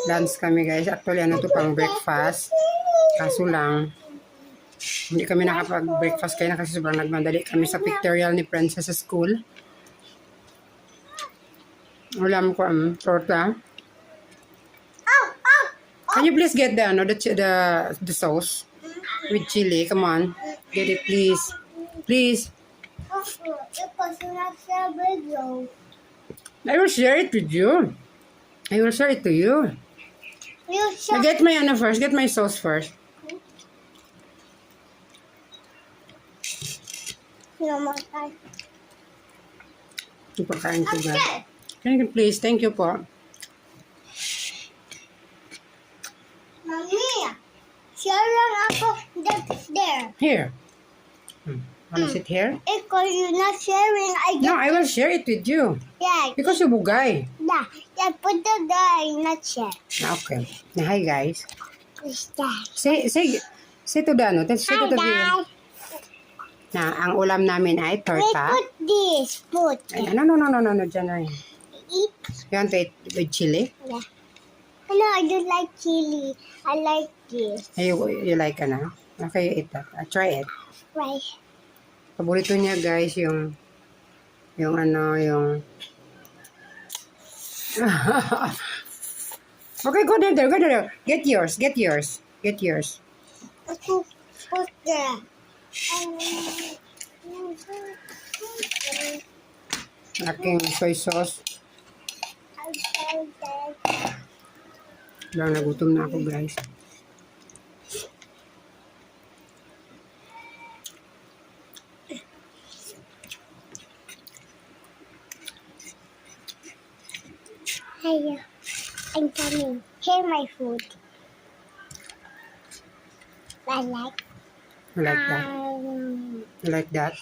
Lunch kami guys. Actually, ano to pang breakfast. Kaso lang, hindi kami nakapag-breakfast kaya na kasi sobrang nagmadali kami sa pictorial ni Princess sa school. Ulam ko torta. Can you please get the sauce with chili? Come on, get it please, please. I will share it with you. I will share it to you. Get my first. Get my sauce first. Ipakain ko ba? Can you please? Thank you po. Mami, share lang ako. That's there. Here. Wanna sit here? Because you're not sharing, No, I will share it with you. Yeah. Because you bugay. Yeah, put the guy, not share. Okay. Hi guys. Who's that? Say to the ano. Say to the Dad. na ang ulam namin ay Wait, torta. put this. Put. No. Diyan na yun. Eat. You want to eat with chili? Yeah. No, I don't like chili. I like this. You like ano? Okay, you eat that. Try it. Right. Paborito niya guys yung Okay, go there. Get yours. Put there. Aking soy sauce. Lang nagutom na ako guys. Hey, I'm coming. Here my food. I like. You like that? You like that?